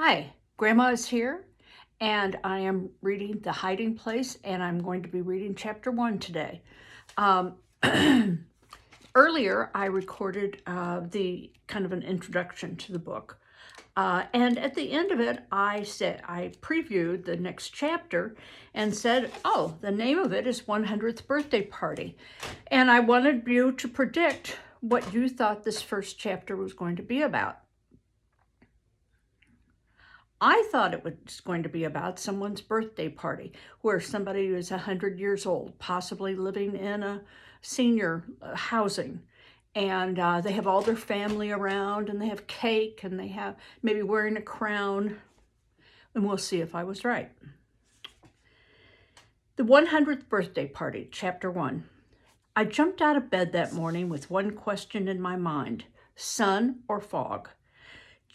Hi, Grandma is here, and I am reading The Hiding Place, and I'm going to be reading chapter 1 today. Um, Earlier, I recorded the kind of an introduction to the book. And at the end of it, I previewed the next chapter and said, oh, the name of it is 100th Birthday Party. And I wanted you to predict what you thought this first chapter was going to be about. I thought it was going to be about someone's birthday party where somebody who is 100 years old, possibly living in a senior housing, and they have all their family around, and they have cake, and they have maybe wearing a crown, and we'll see if I was right. The 100th Birthday Party, Chapter 1. I jumped out of bed that morning with one question in my mind: sun or fog?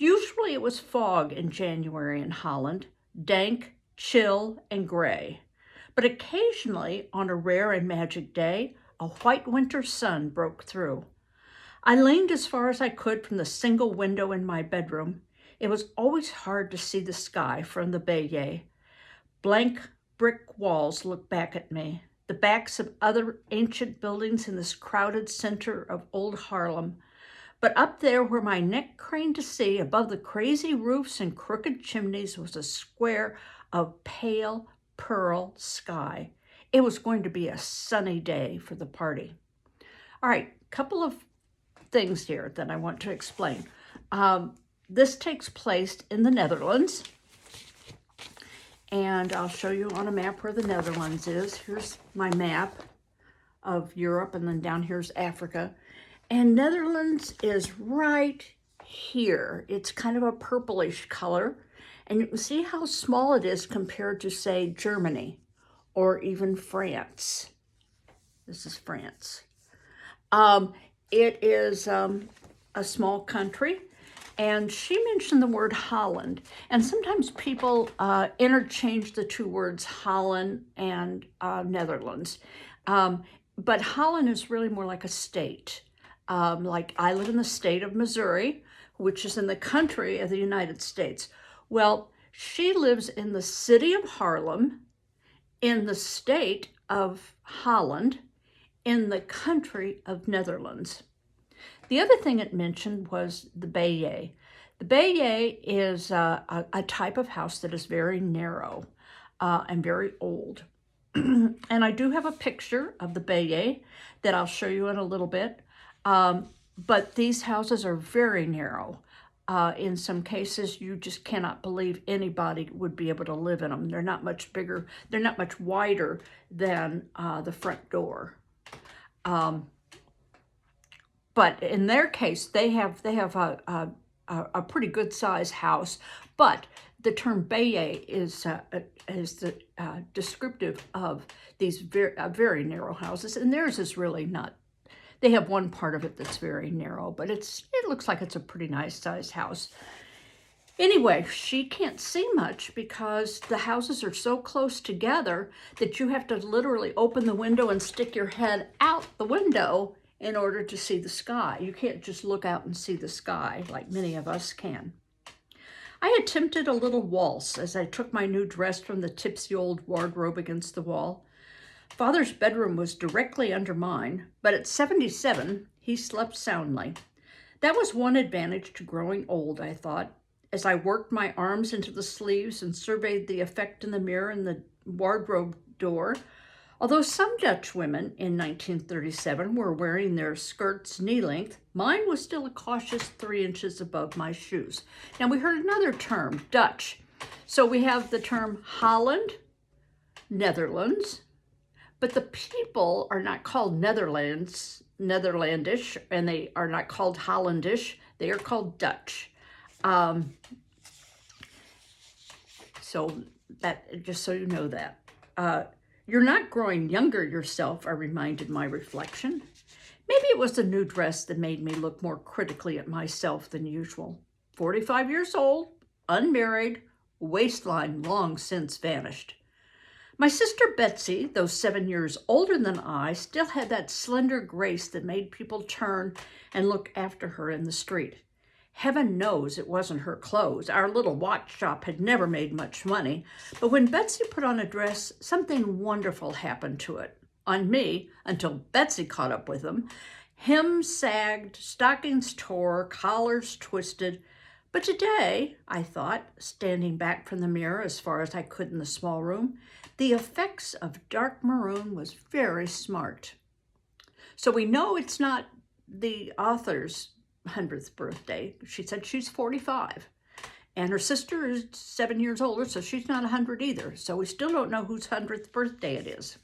Usually it was fog in January in Holland, dank, chill, and gray. But occasionally, on a rare and magic day, a white winter sun broke through. I leaned as far as I could from the single window in my bedroom. It was always hard to see the sky from the bayou. Blank brick walls looked back at me, the backs of other ancient buildings in this crowded center of old Harlem. But up there where my neck craned to see, above the crazy roofs and crooked chimneys, was a square of pale pearl sky. It was going to be a sunny day for the party. All right, a couple of things here that I want to explain. This takes place in the Netherlands, and I'll show you on a map where the Netherlands is. Here's my map of Europe, and then down here's Africa. And Netherlands is right here. It's kind of a purplish color. And you can see how small it is compared to, say, Germany or even France. This is France. It is a small country. And she mentioned the word Holland. And sometimes people interchange the two words Holland and Netherlands. But Holland is really more like a state. Like I live in the state of Missouri, which is in the country of the United States. Well, she lives in the city of Harlem, in the state of Holland, in the country of Netherlands. The other thing it mentioned was the bayou. The bayou is a type of house that is very narrow and very old. And I do have a picture of the bayou that I'll show you in a little bit. But these houses are very narrow. In some cases, you just cannot believe anybody would be able to live in them. They're not much bigger. They're not much wider than the front door. But in their case, they have a pretty good size house. But the term bayou is descriptive of these very narrow houses, and theirs is really not. They have one part of it that's very narrow, but it looks like it's a pretty nice sized house. Anyway, she can't see much because the houses are so close together that you have to literally open the window and stick your head out the window in order to see the sky. You can't just look out and see the sky like many of us can. I attempted a little waltz as I took my new dress from the tipsy old wardrobe against the wall. Father's bedroom was directly under mine, but at 77, he slept soundly. That was one advantage to growing old, I thought, as I worked my arms into the sleeves and surveyed the effect in the mirror in the wardrobe door. Although some Dutch women in 1937 were wearing their skirts knee-length, mine was still a cautious 3 inches above my shoes. Now, we heard another term, Dutch. So we have the term Holland, Netherlands, but the people are not called Netherlandish, and they are not called Hollandish. They are called Dutch. So that, just so you know that. You're not growing younger yourself, I reminded my reflection. Maybe it was the new dress that made me look more critically at myself than usual. 45 years old, unmarried, waistline long since vanished. My sister Betsy, though 7 years older than I, still had that slender grace that made people turn and look after her in the street. Heaven knows it wasn't her clothes. Our little watch shop had never made much money, but when Betsy put on a dress, something wonderful happened to it. On me, until Betsy caught up with them. Hems sagged, stockings tore, collars twisted. But today, I thought, standing back from the mirror as far as I could in the small room, the effects of dark maroon was very smart. So we know it's not the author's 100th birthday. She said she's 45. And her sister is 7 years older, so she's not 100 either. So we still don't know whose 100th birthday it is.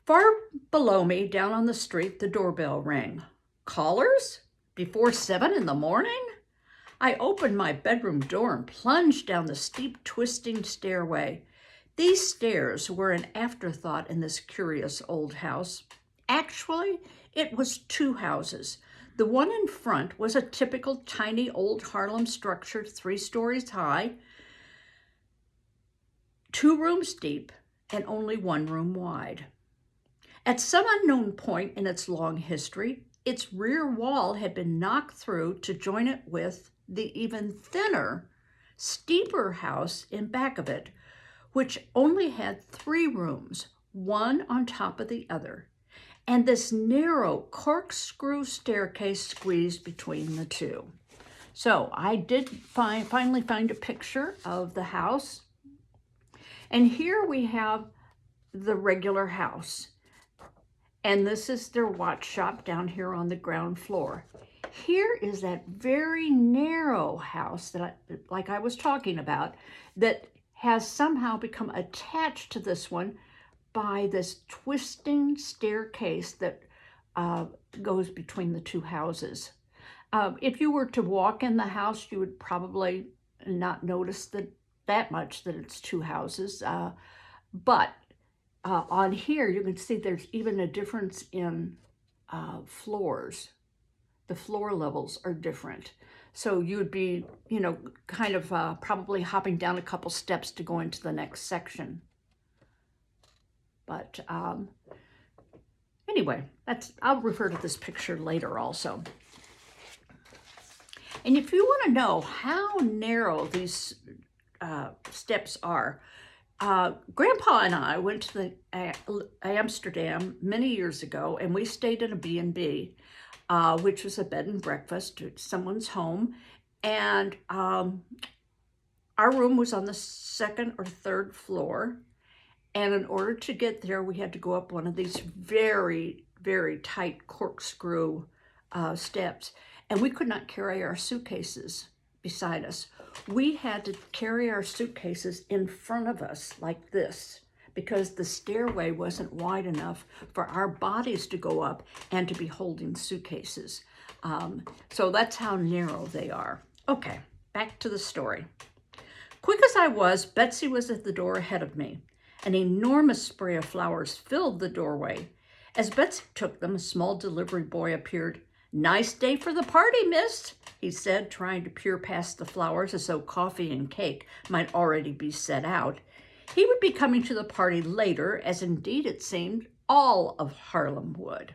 Far below me, down on the street, the doorbell rang. Callers? Before 7 in the morning? I opened my bedroom door and plunged down the steep, twisting stairway. These stairs were an afterthought in this curious old house. Actually, it was two houses. The one in front was a typical tiny old Harlem structure, 3 stories high, 2 rooms deep, and only 1 room wide. At some unknown point in its long history, its rear wall had been knocked through to join it with the even thinner, steeper house in back of it, which only had 3 rooms, one on top of the other, and this narrow corkscrew staircase squeezed between the two. So I did finally find a picture of the house, and here we have the regular house. And this is their watch shop down here on the ground floor. Here is that very narrow house like I was talking about, that has somehow become attached to this one by this twisting staircase that goes between the 2 houses. If you were to walk in the house, you would probably not notice that much that it's 2 houses. But on here, you can see there's even a difference in floors. The floor levels are different. So you would be, kind of probably hopping down a couple steps to go into the next section. But anyway, I'll refer to this picture later also. And if you want to know how narrow these steps are, Grandpa and I went to Amsterdam many years ago, and we stayed in a B&B, which was a bed and breakfast at someone's home. And our room was on the 2nd or 3rd floor. And in order to get there, we had to go up one of these very, very tight corkscrew steps. And we could not carry our suitcases beside us. We had to carry our suitcases in front of us like this, because the stairway wasn't wide enough for our bodies to go up and to be holding suitcases. So that's how narrow they are. Okay, back to the story. Quick as I was, Betsy was at the door ahead of me. An enormous spray of flowers filled the doorway. As Betsy took them, a small delivery boy appeared. "Nice day for the party, miss," he said, trying to peer past the flowers as though coffee and cake might already be set out. He would be coming to the party later, as indeed it seemed all of Harlem would.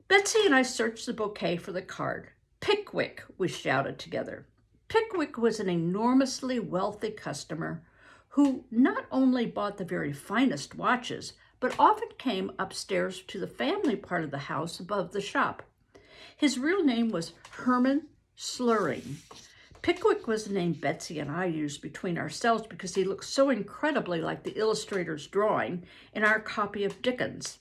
Betsy and I searched the bouquet for the card. "Pickwick," we shouted together. Pickwick was an enormously wealthy customer who not only bought the very finest watches, but often came upstairs to the family part of the house above the shop. His real name was Herman Slurring. Pickwick was the name Betsy and I used between ourselves because he looked so incredibly like the illustrator's drawing in our copy of Dickens.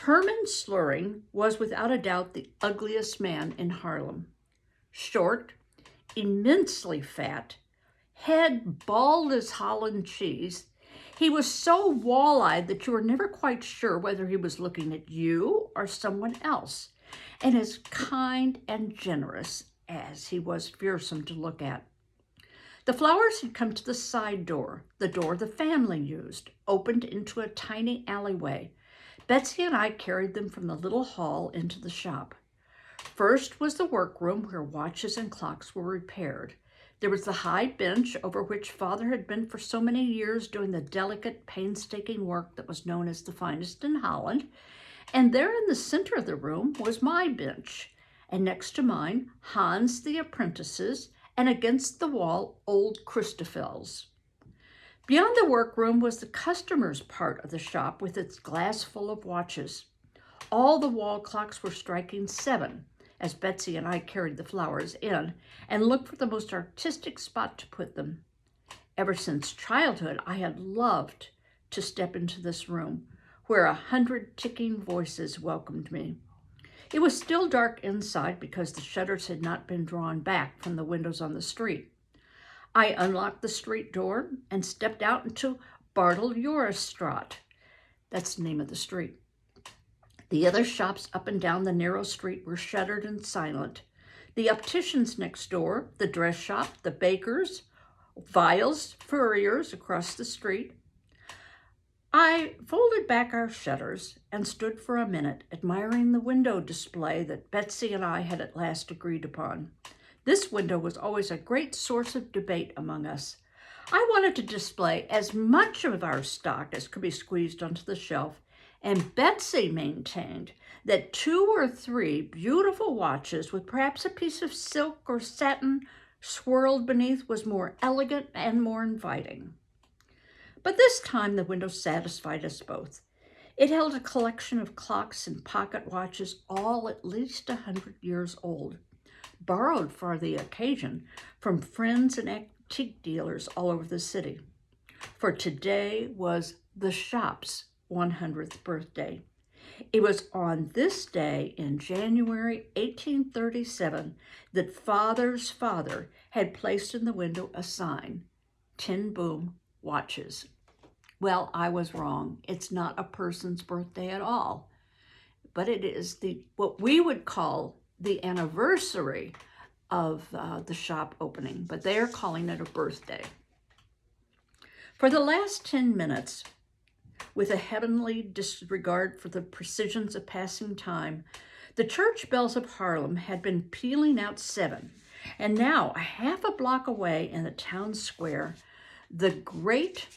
Herman Slurring was without a doubt the ugliest man in Harlem. Short, immensely fat, head bald as Holland cheese. He was so wall-eyed that you were never quite sure whether he was looking at you or someone else, and as kind and generous as he was fearsome to look at. The flowers had come to the side door, the door the family used, opened into a tiny alleyway. Betsy and I carried them from the little hall into the shop. First was the workroom where watches and clocks were repaired. There was the high bench over which Father had been for so many years doing the delicate, painstaking work that was known as the finest in Holland. And there in the center of the room was my bench. and next to mine, Hans the Apprentice's, and against the wall, old Christophel's. Beyond the workroom was the customer's part of the shop with its glass full of watches. All the wall clocks were striking 7 as Betsy and I carried the flowers in and looked for the most artistic spot to put them. Ever since childhood, I had loved to step into this room where 100 ticking voices welcomed me. It was still dark inside because the shutters had not been drawn back from the windows on the street. I unlocked the street door and stepped out into Bartle Jorisstraat. That's the name of the street. The other shops up and down the narrow street were shuttered and silent. The opticians next door, the dress shop, the bakers, Viles furriers across the street. I folded back our shutters and stood for a minute admiring the window display that Betsy and I had at last agreed upon. This window was always a great source of debate among us. I wanted to display as much of our stock as could be squeezed onto the shelf, and Betsy maintained that 2 or 3 beautiful watches with perhaps a piece of silk or satin swirled beneath was more elegant and more inviting. But this time the window satisfied us both. It held a collection of clocks and pocket watches, all at least 100 years old, borrowed for the occasion from friends and antique dealers all over the city. For today was the shop's 100th birthday. It was on this day in January 1837 that Father's father had placed in the window a sign, Tin Boom Watches. Well, I was wrong. It's not a person's birthday at all, but it is what we would call the anniversary of the shop opening, but they are calling it a birthday. For the last 10 minutes, with a heavenly disregard for the precisions of passing time, the church bells of Haarlem had been pealing out 7, and now a half a block away in the town square, the great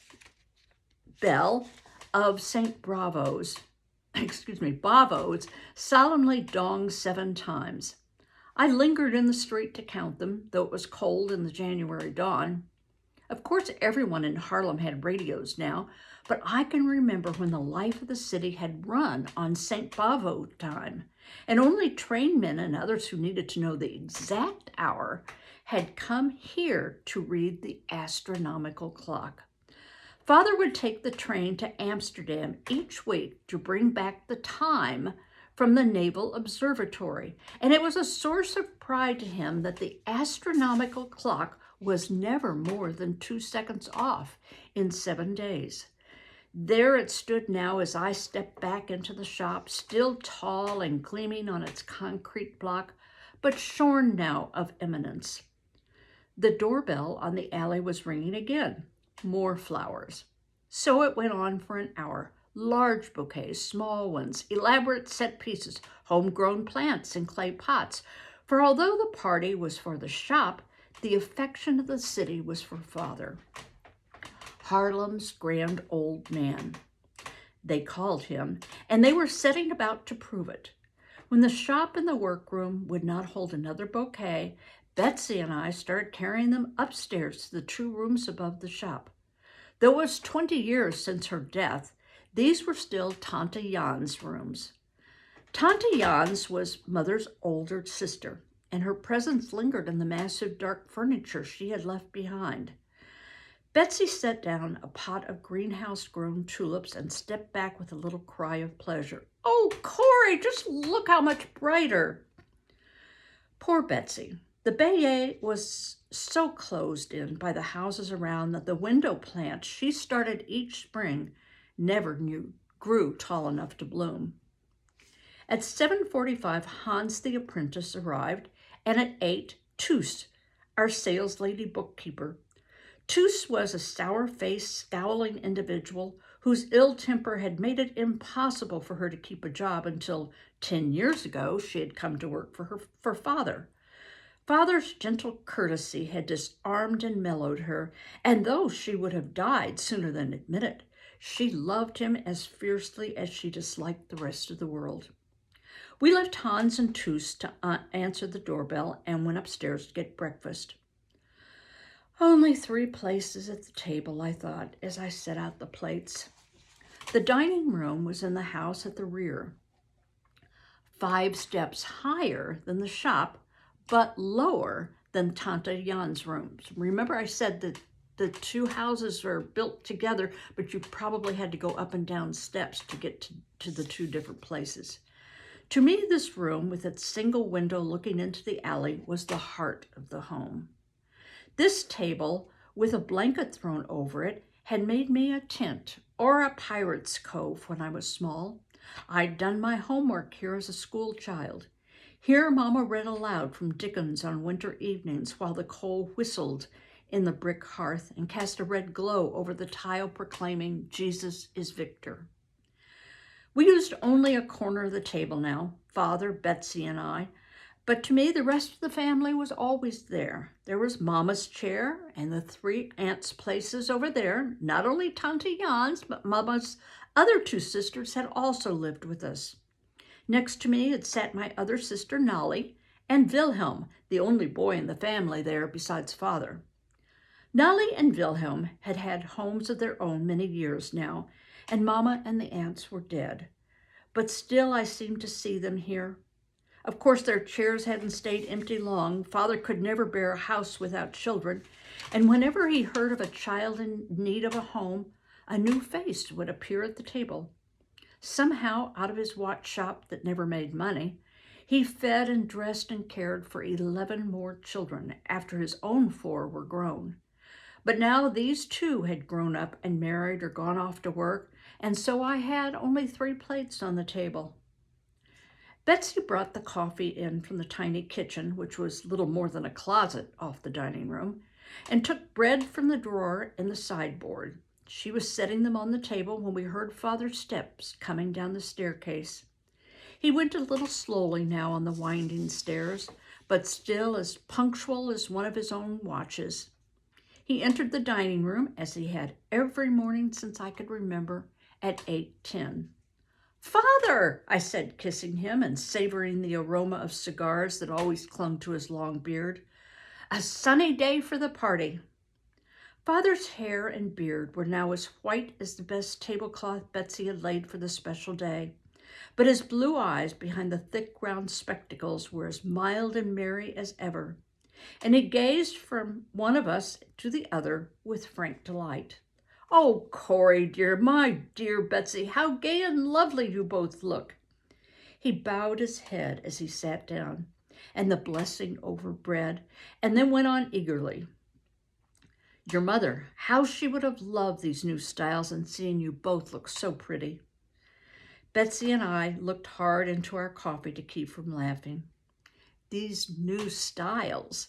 bell of St. Bavo's solemnly donged 7 times. I lingered in the street to count them, though it was cold in the January dawn. Of course, everyone in Haarlem had radios now, but I can remember when the life of the city had run on St. Bavo time, and only trainmen and others who needed to know the exact hour had come here to read the astronomical clock. Father would take the train to Amsterdam each week to bring back the time from the Naval Observatory, and it was a source of pride to him that the astronomical clock was never more than 2 seconds off in 7 days. There it stood now as I stepped back into the shop, still tall and gleaming on its concrete block, but shorn now of eminence. The doorbell on the alley was ringing again. More flowers. So it went on for an hour. Large bouquets, small ones, elaborate set pieces, homegrown plants in clay pots. For although the party was for the shop, the affection of the city was for Father. Haarlem's grand old man, they called him, and they were setting about to prove it. When the shop and the workroom would not hold another bouquet, Betsy and I started carrying them upstairs to the 2 rooms above the shop. Though it was 20 years since her death, these were still Tante Jan's rooms. Tante Jan's was Mother's older sister, and her presence lingered in the massive dark furniture she had left behind. Betsy set down a pot of greenhouse-grown tulips and stepped back with a little cry of pleasure. "Oh, Corey, just look how much brighter." Poor Betsy. The Bayet was so closed in by the houses around that the window plants she started each spring never grew tall enough to bloom. At 7:45, Hans the apprentice arrived, and at 8, Toos, our saleslady bookkeeper. Toos was a sour-faced, scowling individual whose ill temper had made it impossible for her to keep a job until 10 years ago she had come to work for Father. Father's gentle courtesy had disarmed and mellowed her, and though she would have died sooner than admit it, she loved him as fiercely as she disliked the rest of the world. We left Hans and Toos to answer the doorbell and went upstairs to get breakfast. Only 3 places at the table, I thought, as I set out the plates. The dining room was in the house at the rear, 5 steps higher than the shop, but lower than Tante Jan's rooms. Remember I said that the 2 houses are built together, but you probably had to go up and down steps to get to the 2 different places. To me, this room, with its single window looking into the alley, was the heart of the home. This table, with a blanket thrown over it, had made me a tent or a pirate's cove when I was small. I'd done my homework here as a school child. Here Mama read aloud from Dickens on winter evenings while the coal whistled in the brick hearth and cast a red glow over the tile proclaiming, "Jesus is victor." We used only a corner of the table now, Father, Betsy, and I, but to me the rest of the family was always there. There was Mama's chair and the 3 aunts' places over there. Not only Tante Jan's, but Mama's other 2 sisters had also lived with us. Next to me had sat my other sister, Nolly, and Wilhelm, the only boy in the family there besides Father. Nolly and Wilhelm had had homes of their own many years now, and Mama and the aunts were dead. But still I seemed to see them here. Of course, their chairs hadn't stayed empty long. Father could never bear a house without children, and whenever he heard of a child in need of a home, a new face would appear at the table. Somehow, out of his watch shop that never made money, he fed and dressed and cared for 11 more children after his own 4 were grown. But now these 2 had grown up and married or gone off to work, and so I had only 3 plates on the table. Betsy brought the coffee in from the tiny kitchen, which was little more than a closet off the dining room, and took bread from the drawer in the sideboard. She was setting them on the table when we heard Father's steps coming down the staircase. He went a little slowly now on the winding stairs, but still as punctual as one of his own watches. He entered the dining room, as he had every morning since I could remember, at 8:10. "Father," I said, kissing him and savoring the aroma of cigars that always clung to his long beard. "A sunny day for the party." Father's hair and beard were now as white as the best tablecloth Betsy had laid for the special day, but his blue eyes behind the thick round spectacles were as mild and merry as ever, and he gazed from one of us to the other with frank delight. "Oh, Corey, dear, my dear Betsy, how gay and lovely you both look." He bowed his head as he sat down, and the blessing over bread, and then went on eagerly. "Your mother, how she would have loved these new styles and seeing you both look so pretty." Betsy and I looked hard into our coffee to keep from laughing. These new styles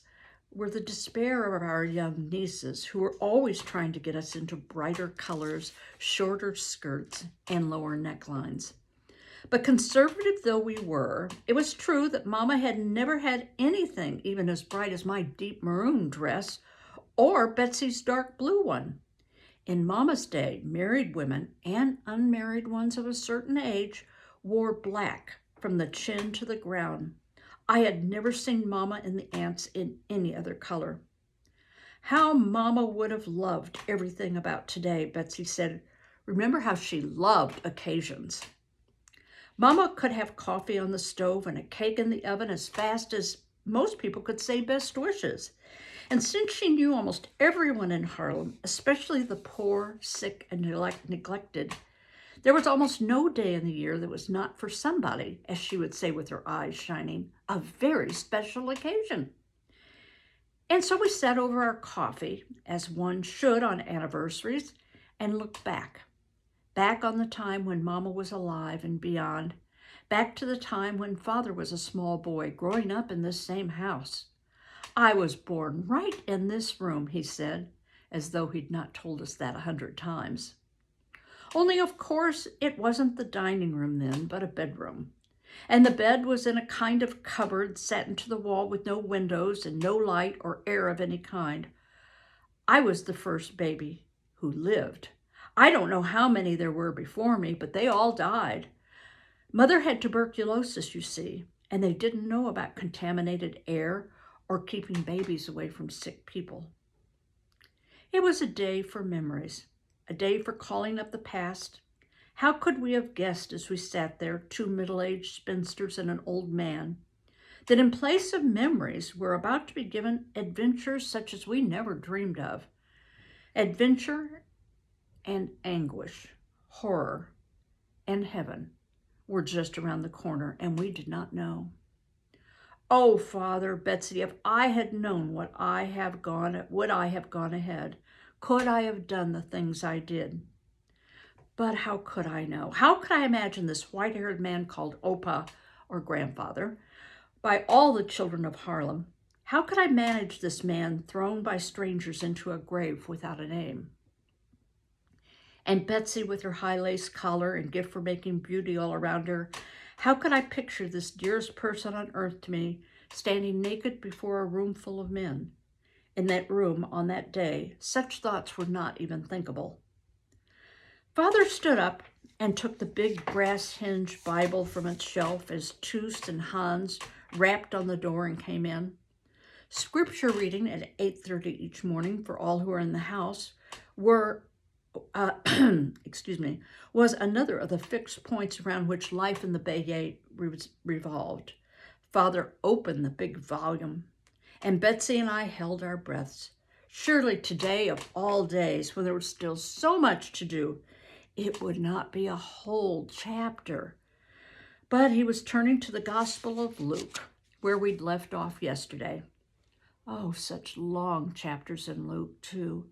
were the despair of our young nieces, who were always trying to get us into brighter colors, shorter skirts, and lower necklines. But conservative though we were, it was true that Mama had never had anything even as bright as my deep maroon dress or Betsy's dark blue one. In Mama's day, married women and unmarried ones of a certain age wore black from the chin to the ground. I had never seen Mama and the aunts in any other color. "How Mama would have loved everything about today," Betsy said. Remember how she loved occasions. Mama could have coffee on the stove and a cake in the oven as fast as most people could say best wishes. And since she knew almost everyone in Harlem, especially the poor, sick, and neglected, there was almost no day in the year that was not for somebody, as she would say with her eyes shining, a very special occasion. And so we sat over our coffee, as one should on anniversaries, and looked back on the time when Mama was alive and beyond, back to the time when Father was a small boy growing up in this same house. "I was born right in this room," he said, as though he'd not told us that 100 times. Only, of course, it wasn't the dining room then, but a bedroom. And the bed was in a kind of cupboard set into the wall with no windows and no light or air of any kind. I was the first baby who lived. I don't know how many there were before me, but they all died. Mother had tuberculosis, you see, and they didn't know about contaminated air or keeping babies away from sick people. It was a day for memories, a day for calling up the past. How could we have guessed as we sat there, two middle-aged spinsters and an old man, that in place of memories, we're about to be given adventures such as we never dreamed of. Adventure and anguish, horror and heaven were just around the corner, and we did not know. Oh, Father, Betsy, if I had known would I have gone ahead? Could I have done the things I did? But how could I know? How could I imagine this white-haired man called Opa, or grandfather, by all the children of Harlem? How could I manage this man thrown by strangers into a grave without a name? And Betsy with her high lace collar and gift for making beauty all around her, how could I picture this dearest person on earth to me standing naked before a room full of men? In that room on that day, such thoughts were not even thinkable. Father stood up and took the big brass-hinged Bible from its shelf as Toost and Hans rapped on the door and came in. Scripture reading at 8:30 each morning for all who are in the house was another of the fixed points around which life in the Bay revolved. Father opened the big volume, and Betsy and I held our breaths. Surely today of all days, when there was still so much to do, it would not be a whole chapter. But he was turning to the Gospel of Luke, where we'd left off yesterday. Oh, such long chapters in Luke, too.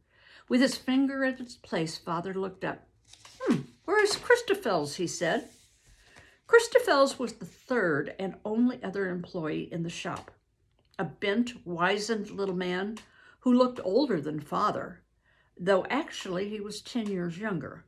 With his finger at its place, Father looked up. Where is Christophels, he said. Christophels was the third and only other employee in the shop. A bent, wizened little man who looked older than Father, though actually he was 10 years younger.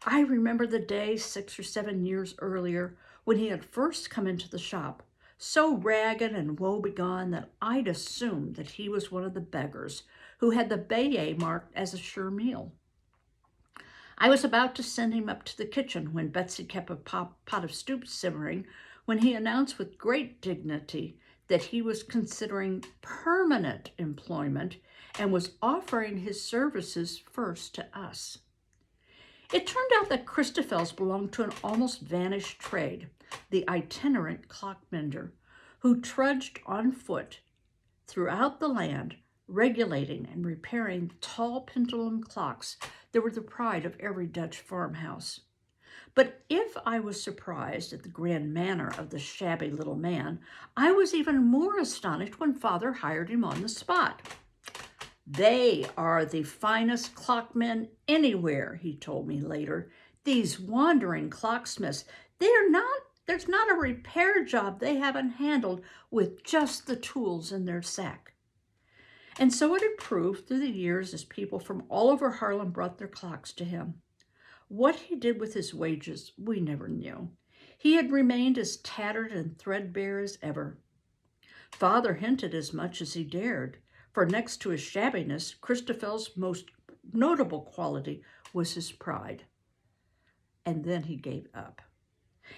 I remember the day 6 or 7 years earlier when he had first come into the shop, so ragged and woebegone that I'd assumed that he was one of the beggars who had the Bayet marked as a sure meal. I was about to send him up to the kitchen when Betsy kept a pot of soup simmering when he announced with great dignity that he was considering permanent employment and was offering his services first to us. It turned out that Christophels belonged to an almost vanished trade, the itinerant clockmender, who trudged on foot throughout the land, regulating and repairing tall pendulum clocks that were the pride of every Dutch farmhouse. But if I was surprised at the grand manner of the shabby little man, I was even more astonished when Father hired him on the spot. They are the finest clockmen anywhere, he told me later. These wandering clocksmiths, there's not a repair job they haven't handled with just the tools in their sack. And so it had proved through the years as people from all over Harlem brought their clocks to him. What he did with his wages, we never knew. He had remained as tattered and threadbare as ever. Father hinted as much as he dared, for next to his shabbiness, Christophel's most notable quality was his pride. And then he gave up.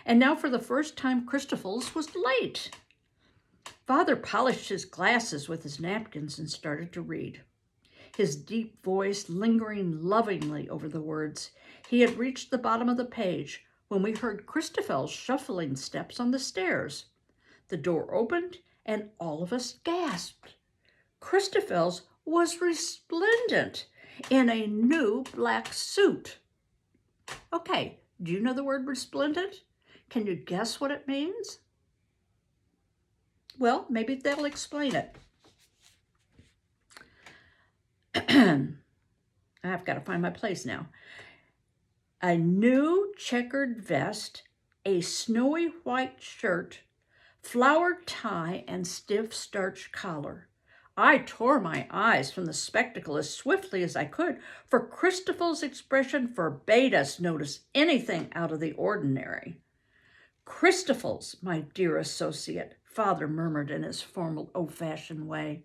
And now for the first time, Christophel's was late. Father polished his glasses with his napkins and started to read. His deep voice lingering lovingly over the words. He had reached the bottom of the page when we heard Christophel's shuffling steps on the stairs. The door opened and all of us gasped. Christophel's was resplendent in a new black suit. Okay, do you know the word resplendent? Can you guess what it means? Well, maybe they'll explain it. I've got to find my place now. A new checkered vest, a snowy white shirt, flowered tie, and stiff starched collar. I tore my eyes from the spectacle as swiftly as I could, for Christophel's expression forbade us notice anything out of the ordinary. Christophel's, my dear associate, Father murmured in his formal, old-fashioned way.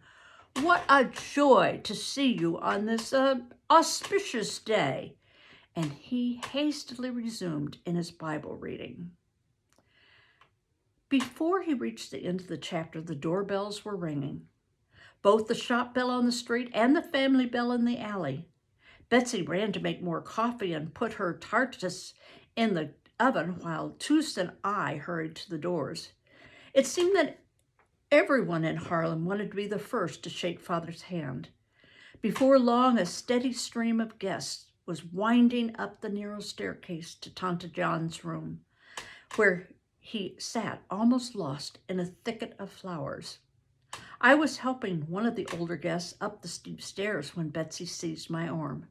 What a joy to see you on this auspicious day. And he hastily resumed in his Bible reading. Before he reached the end of the chapter, the doorbells were ringing. Both the shop bell on the street and the family bell in the alley. Betsy ran to make more coffee and put her tartus in the oven while Toos and I hurried to the doors. It seemed that everyone in Harlem wanted to be the first to shake Father's hand. Before long, a steady stream of guests was winding up the narrow staircase to Tante John's room, where he sat almost lost in a thicket of flowers. I was helping one of the older guests up the steep stairs when Betsy seized my arm.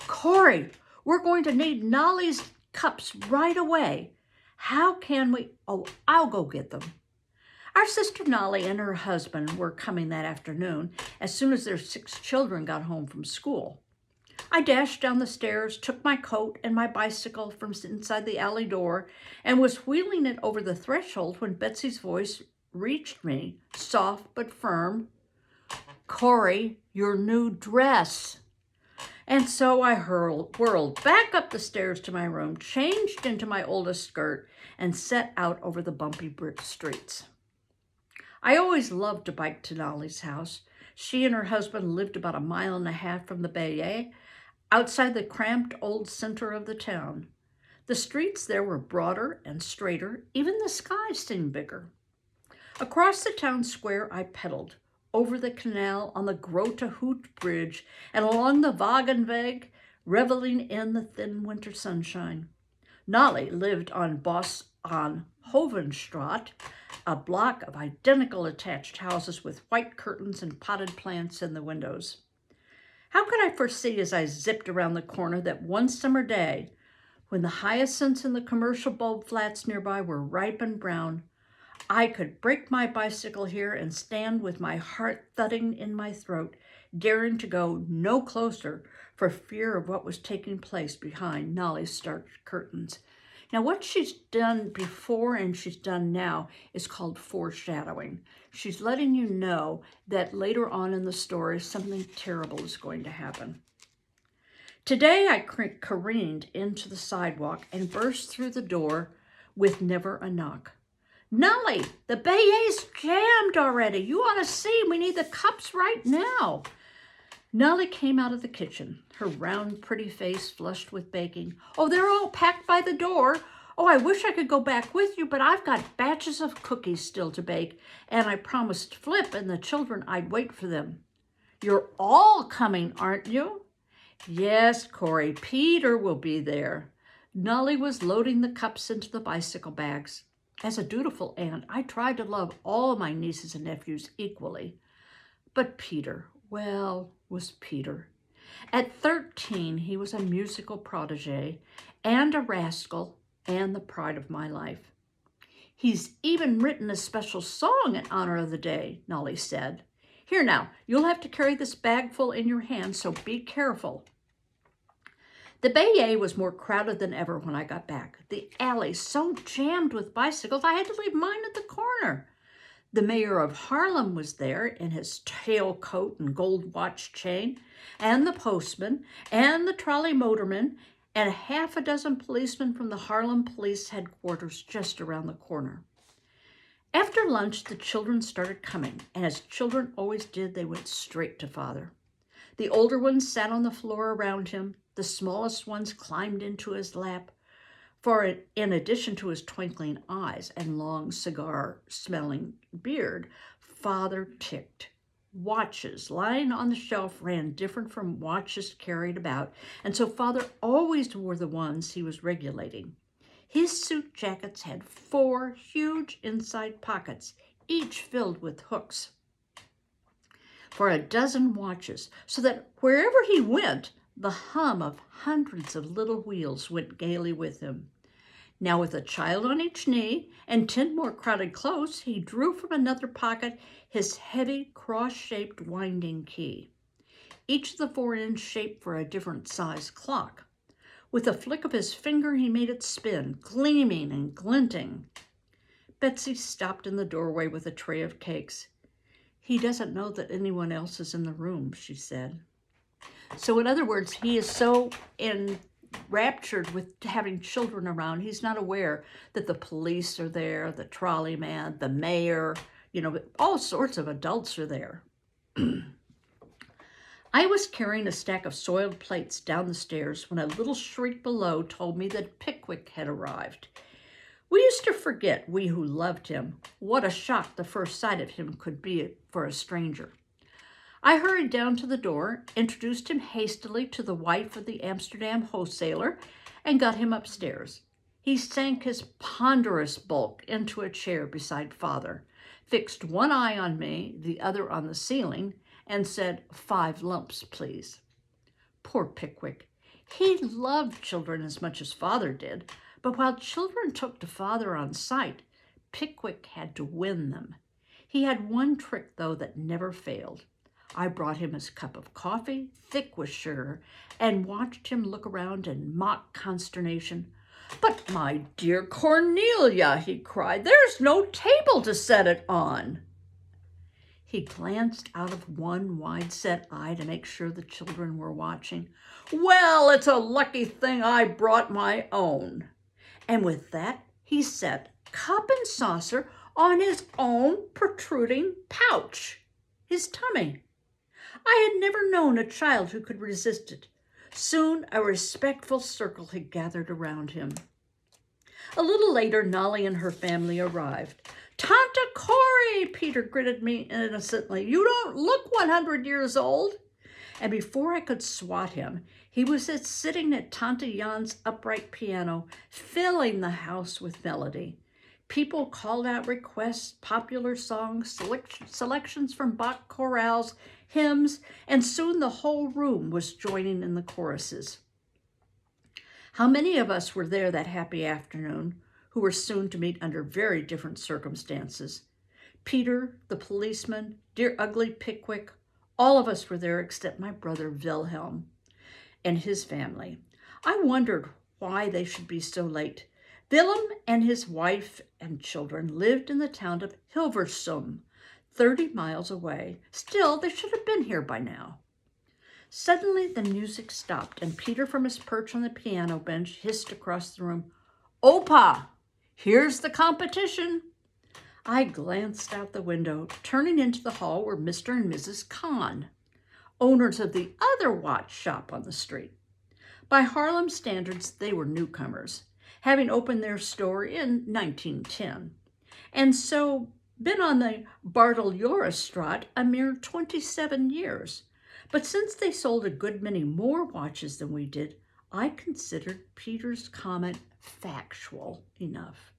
"Corey, we're going to need Nolly's cups right away. How can we? Oh, I'll go get them." Our sister Nolly and her husband were coming that afternoon as soon as their 6 children got home from school. I dashed down the stairs, took my coat and my bicycle from inside the alley door, and was wheeling it over the threshold when Betsy's voice reached me, soft but firm. "Corey, your new dress." And so I whirled back up the stairs to my room, changed into my oldest skirt, and set out over the bumpy brick streets. I always loved to bike to Nolly's house. She and her husband lived about 1.5 miles from the Bay, outside the cramped old center of the town. The streets there were broader and straighter. Even the sky seemed bigger. Across the town square I pedaled, over the canal, on the Grote Hout Bridge, and along the Wagenweg, reveling in the thin winter sunshine. Nolly lived on Bos aan Hovenstraat, a block of identical attached houses with white curtains and potted plants in the windows. How could I foresee as I zipped around the corner that one summer day, when the hyacinths in the commercial bulb flats nearby were ripe and brown, I could break my bicycle here and stand with my heart thudding in my throat, daring to go no closer for fear of what was taking place behind Nolly's starched curtains. Now, what she's done before and she's done now is called foreshadowing. She's letting you know that later on in the story, something terrible is going to happen. Today, I careened into the sidewalk and burst through the door with never a knock. "Nolly, the Bay's jammed already. You ought to see. We need the cups right now." Nolly came out of the kitchen, her round, pretty face flushed with baking. "Oh, they're all packed by the door. Oh, I wish I could go back with you, but I've got batches of cookies still to bake, and I promised Flip and the children I'd wait for them." "You're all coming, aren't you?" "Yes, Corey, Peter will be there." Nolly was loading the cups into the bicycle bags. As a dutiful aunt, I tried to love all my nieces and nephews equally. But Peter, well, was Peter. At 13, he was a musical protege and a rascal and the pride of my life. "He's even written a special song in honor of the day," Nolly said. "Here now, you'll have to carry this bagful in your hand, so be careful." The Bay was more crowded than ever when I got back. The alley so jammed with bicycles, I had to leave mine at the corner. The mayor of Harlem was there in his tailcoat and gold watch chain, and the postman, and the trolley motorman, and 6 policemen from the Harlem Police Headquarters just around the corner. After lunch, the children started coming, and as children always did, they went straight to Father. The older ones sat on the floor around him. The smallest ones climbed into his lap, for in addition to his twinkling eyes and long cigar-smelling beard, Father ticked. Watches lying on the shelf ran different from watches carried about, and so Father always wore the ones he was regulating. His suit jackets had 4 huge inside pockets, each filled with hooks for 12 watches, so that wherever he went, the hum of hundreds of little wheels went gaily with him. Now, with a child on each knee and 10 more crowded close, he drew from another pocket his heavy cross-shaped winding key, each of the 4-inch shape for a different size clock. With a flick of his finger, he made it spin, gleaming and glinting. Betsy stopped in the doorway with a tray of cakes. "He doesn't know that anyone else is in the room," she said. So in other words, he is so raptured with having children around. He's not aware that the police are there, the trolley man, the mayor, all sorts of adults are there. I was carrying a stack of soiled plates down the stairs when a little shriek below told me that Pickwick had arrived. We used to forget, we who loved him, what a shock the first sight of him could be for a stranger. I hurried down to the door, introduced him hastily to the wife of the Amsterdam wholesaler, and got him upstairs. He sank his ponderous bulk into a chair beside Father, fixed one eye on me, the other on the ceiling, and said, 5 lumps, please. Poor Pickwick. He loved children as much as Father did, but while children took to Father on sight, Pickwick had to win them. He had one trick, though, that never failed. I brought him his cup of coffee, thick with sugar, and watched him look around in mock consternation. "But, my dear Cornelia," he cried, "there's no table to set it on." He glanced out of one wide-set eye to make sure the children were watching. "Well, it's a lucky thing I brought my own." And with that, he set cup and saucer on his own protruding pouch, his tummy. I had never known a child who could resist it. Soon a respectful circle had gathered around him. A little later, Nolly and her family arrived. "Tanta Corey," Peter greeted me innocently. "You don't look 100 years old." And before I could swat him, he was sitting at Tante Jan's upright piano, filling the house with melody. People called out requests, popular songs, selections from Bach chorales, hymns, and soon the whole room was joining in the choruses. How many of us were there that happy afternoon, who were soon to meet under very different circumstances? Peter, the policeman, dear ugly Pickwick, all of us were there except my brother Wilhelm and his family. I wondered why they should be so late. Willem and his wife and children lived in the town of Hilversum, 30 miles away. Still, they should have been here by now. Suddenly, the music stopped, and Peter from his perch on the piano bench hissed across the room, "Opa, here's the competition." I glanced out the window. Turning into the hall were Mr. and Mrs. Kahn, owners of the other watch shop on the street. By Harlem standards, they were newcomers, having opened their store in 1910, and so been on the Bartoljorisstraat a mere 27 years. But since they sold a good many more watches than we did, I considered Peter's comment factual enough.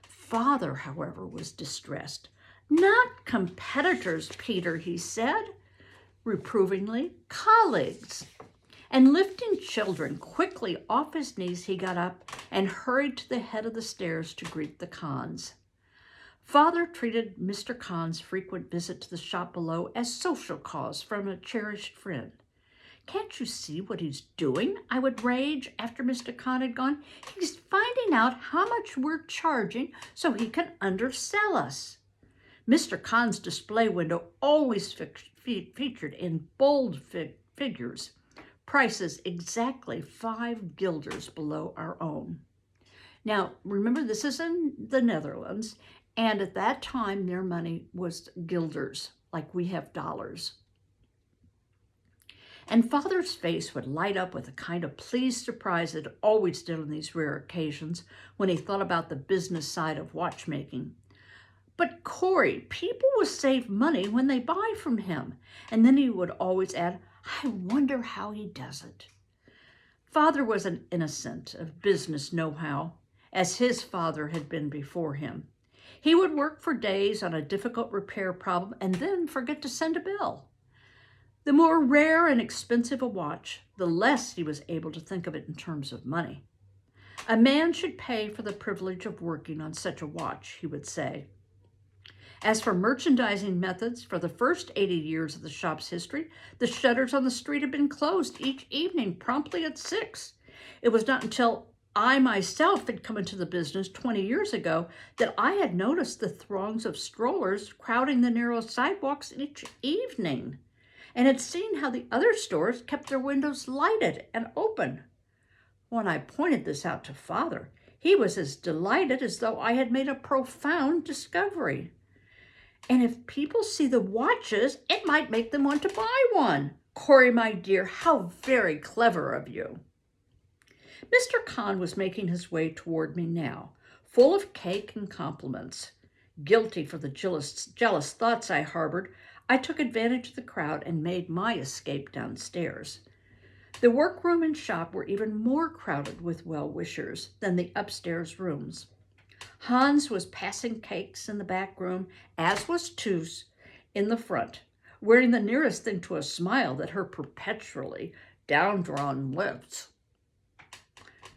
Father, however, was distressed. "Not competitors, Peter," he said, reprovingly, "colleagues." And lifting children quickly off his knees, he got up and hurried to the head of the stairs to greet the Kahns. Father treated Mr. Kahn's frequent visit to the shop below as social cause from a cherished friend. "Can't you see what he's doing?" I would rage after Mr. Kahn had gone. "He's finding out how much we're charging so he can undersell us." Mr. Kahn's display window always featured in bold figures prices exactly 5 guilders below our own. Now, remember, this is in the Netherlands, and at that time, their money was guilders, like we have dollars. And Father's face would light up with a kind of pleased surprise it always did on these rare occasions when he thought about the business side of watchmaking. "But Corey, people will save money when they buy from him." And then he would always add, "I wonder how he does it." Father was an innocent of business know-how, as his father had been before him. He would work for days on a difficult repair problem and then forget to send a bill. The more rare and expensive a watch, the less he was able to think of it in terms of money. "A man should pay for the privilege of working on such a watch," he would say. As for merchandising methods, for the first 80 years of the shop's history, the shutters on the street had been closed each evening promptly at 6. It was not until I myself had come into the business 20 years ago that I had noticed the throngs of strollers crowding the narrow sidewalks each evening, and had seen how the other stores kept their windows lighted and open. When I pointed this out to Father, he was as delighted as though I had made a profound discovery. And if people see the watches, it might make them want to buy one. Corey, my dear, how very clever of you. Mr. Kahn was making his way toward me now, full of cake and compliments. Guilty for the jealous thoughts I harbored, I took advantage of the crowd and made my escape downstairs. The workroom and shop were even more crowded with well-wishers than the upstairs rooms. Hans was passing cakes in the back room, as was Toos in the front, wearing the nearest thing to a smile that her perpetually down-drawn lips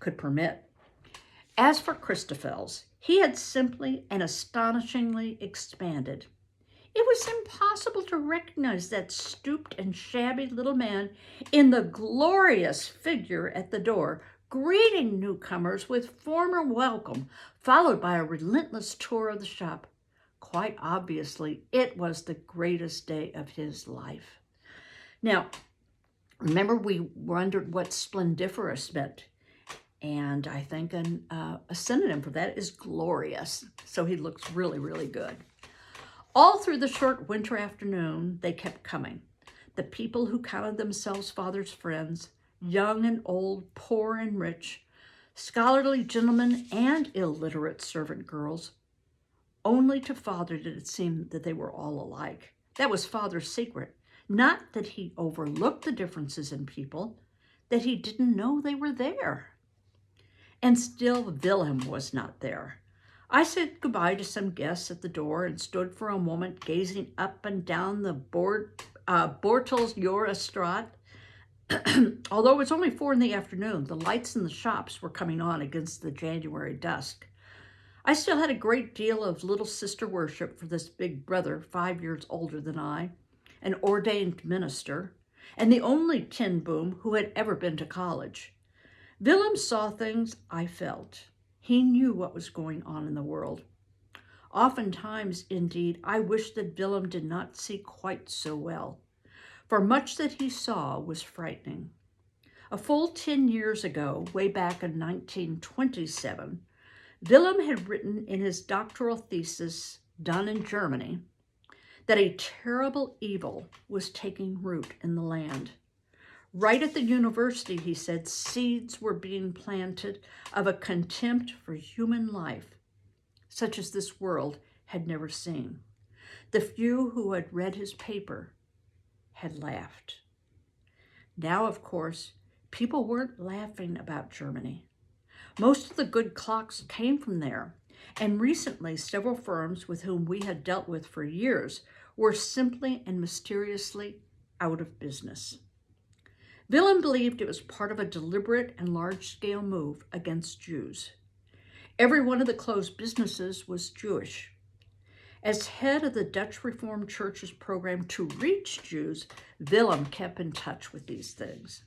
could permit. As for Christoffels, he had simply and astonishingly expanded. It was impossible to recognize that stooped and shabby little man in the glorious figure at the door, greeting newcomers with formal welcome, followed by a relentless tour of the shop. Quite obviously, it was the greatest day of his life. Now, remember we wondered what splendiferous meant. And I think a synonym for that is glorious. So he looks really, really good. All through the short winter afternoon, they kept coming. The people who counted themselves Father's friends, young and old, poor and rich, scholarly gentlemen and illiterate servant girls. Only to Father did it seem that they were all alike. That was Father's secret. Not that he overlooked the differences in people, that he didn't know they were there. And still Wilhelm was not there. I said goodbye to some guests at the door and stood for a moment gazing up and down the Bortelsjorenstraat. Although it was only 4 p.m, the lights in the shops were coming on against the January dusk. I still had a great deal of little sister worship for this big brother, 5 years older than I, an ordained minister, and the only tin boom who had ever been to college. Willem saw things I felt. He knew what was going on in the world. Oftentimes, indeed, I wished that Willem did not see quite so well, for much that he saw was frightening. A full 10 years ago, way back in 1927, Willem had written in his doctoral thesis, done in Germany, that a terrible evil was taking root in the land. Right at the university, he said, seeds were being planted of a contempt for human life, such as this world had never seen. The few who had read his paper had laughed. Now, of course, people weren't laughing about Germany. Most of the good clocks came from there, and recently several firms with whom we had dealt with for years were simply and mysteriously out of business. Willem believed it was part of a deliberate and large-scale move against Jews. Every one of the closed businesses was Jewish. As head of the Dutch Reformed Church's program to reach Jews, Willem kept in touch with these things.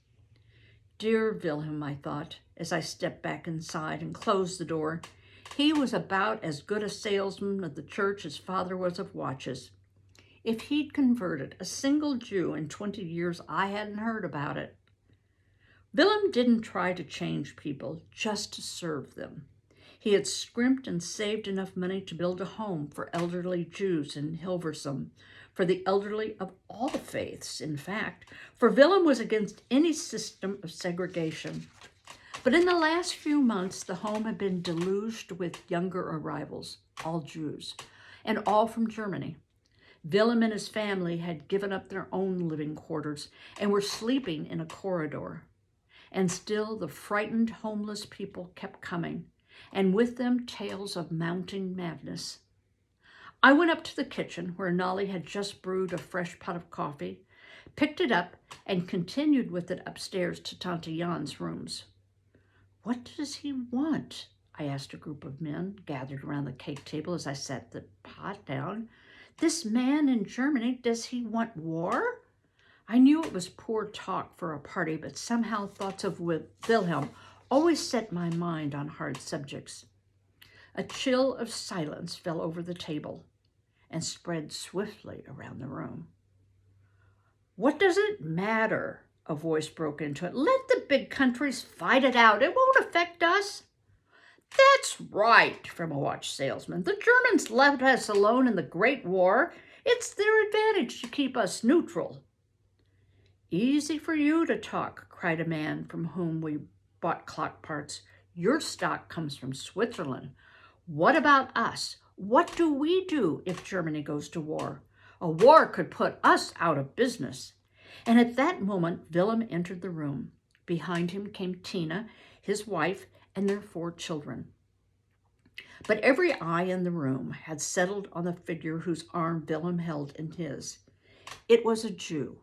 Dear Wilhelm, I thought, as I stepped back inside and closed the door, he was about as good a salesman of the church as Father was of watches. If he'd converted a single Jew in 20 years, I hadn't heard about it. Willem didn't try to change people, just to serve them. He had scrimped and saved enough money to build a home for elderly Jews in Hilversum, for the elderly of all faiths, in fact, for Willem was against any system of segregation. But in the last few months, the home had been deluged with younger arrivals, all Jews, and all from Germany. Willem and his family had given up their own living quarters and were sleeping in a corridor. And still the frightened homeless people kept coming, and with them tales of mounting madness. I went up to the kitchen where Nolly had just brewed a fresh pot of coffee, picked it up, and continued with it upstairs to Tante Jan's rooms. What does he want? I asked a group of men gathered around the cake table as I set the pot down. This man in Germany, does he want war? I knew it was poor talk for a party, but somehow thoughts of Wilhelm always set my mind on hard subjects. A chill of silence fell over the table and spread swiftly around the room. What does it matter? a voice broke into it. "Let the big countries fight it out. It won't affect us." "That's right," from a watch salesman. "The Germans left us alone in the Great War. It's their advantage to keep us neutral." "Easy for you to talk," cried a man from whom we bought clock parts. "Your stock comes from Switzerland. What about us? What do we do if Germany goes to war? A war could put us out of business." And at that moment, Willem entered the room. Behind him came Tina, his wife, and their 4 children. But every eye in the room had settled on the figure whose arm Willem held in his. It was a Jew.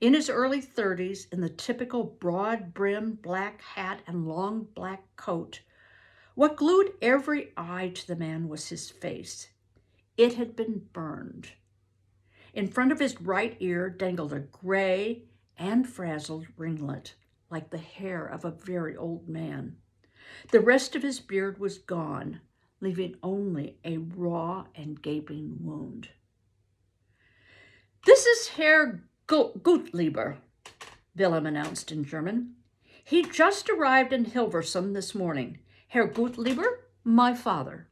In his early 30s, in the typical broad-brimmed black hat and long black coat, what glued every eye to the man was his face. It had been burned. In front of his right ear dangled a gray and frazzled ringlet, like the hair of a very old man. The rest of his beard was gone, leaving only a raw and gaping wound. "This is Herr Gottlieb," Willem announced in German. "He just arrived in Hilversum this morning. Herr Gottlieb, my father."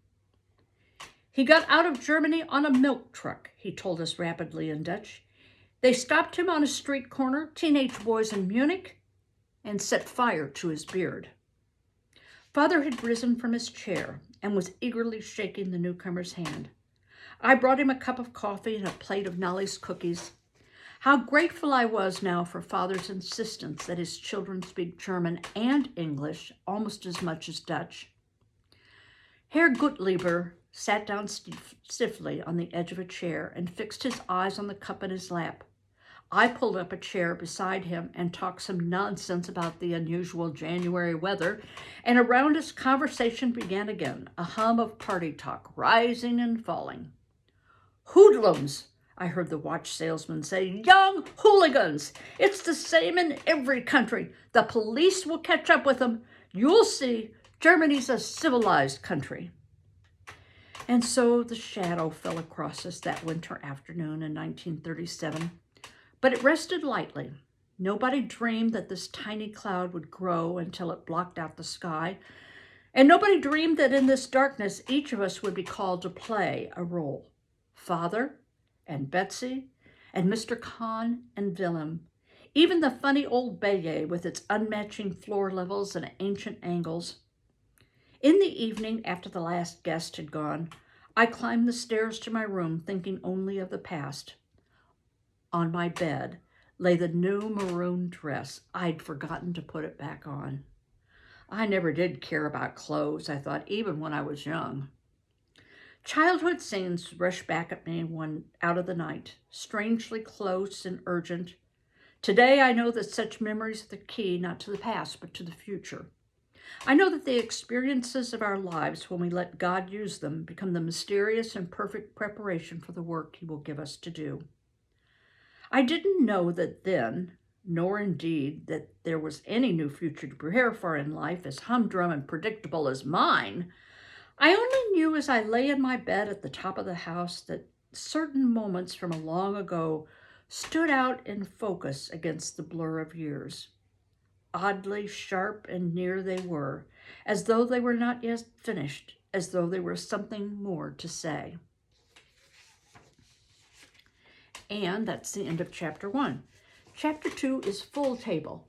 "He got out of Germany on a milk truck," he told us rapidly in Dutch. "They stopped him on a street corner, teenage boys in Munich, and set fire to his beard." Father had risen from his chair and was eagerly shaking the newcomer's hand. I brought him a cup of coffee and a plate of Nolly's cookies. How grateful I was now for Father's insistence that his children speak German and English almost as much as Dutch. Herr Gottlieb sat down stiffly on the edge of a chair and fixed his eyes on the cup in his lap. I pulled up a chair beside him and talked some nonsense about the unusual January weather, and around us conversation began again, a hum of party talk, rising and falling. "Hoodlums," I heard the watch salesman say. "Young hooligans. It's the same in every country. The police will catch up with them. You'll see, Germany's a civilized country." And so the shadow fell across us that winter afternoon in 1937. But it rested lightly. Nobody dreamed that this tiny cloud would grow until it blocked out the sky. And nobody dreamed that in this darkness, each of us would be called to play a role. Father and Betsy and Mr. Kahn and Willem. Even the funny old Beyer with its unmatching floor levels and ancient angles. In the evening, after the last guest had gone, I climbed the stairs to my room thinking only of the past. On my bed lay the new maroon dress. I'd forgotten to put it back on. I never did care about clothes, I thought, even when I was young. Childhood scenes rushed back at me one out of the night, strangely close and urgent. Today I know that such memories are the key not to the past, but to the future. I know that the experiences of our lives, when we let God use them, become the mysterious and perfect preparation for the work He will give us to do. I didn't know that then, nor indeed that there was any new future to prepare for in life as humdrum and predictable as mine. I only knew as I lay in my bed at the top of the house that certain moments from a long ago stood out in focus against the blur of years. Oddly sharp and near they were, as though they were not yet finished, as though there was something more to say. And that's the end of chapter 1. Chapter 2 is full table.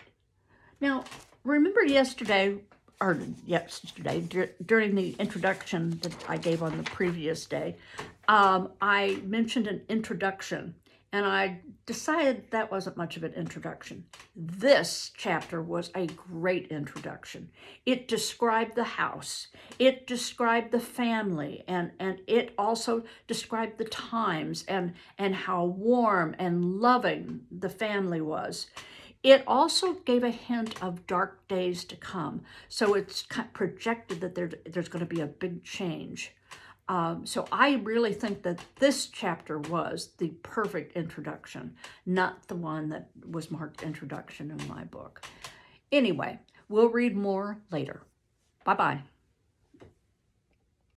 Now, remember yesterday, during the introduction that I gave on the previous day, I mentioned an introduction, and I decided that wasn't much of an introduction. This chapter was a great introduction. It described the house, it described the family, and it also described the times and how warm and loving the family was. It also gave a hint of dark days to come. So it's projected that there's going to be a big change. So I really think that this chapter was the perfect introduction, not the one that was marked introduction in my book. Anyway, we'll read more later. Bye-bye.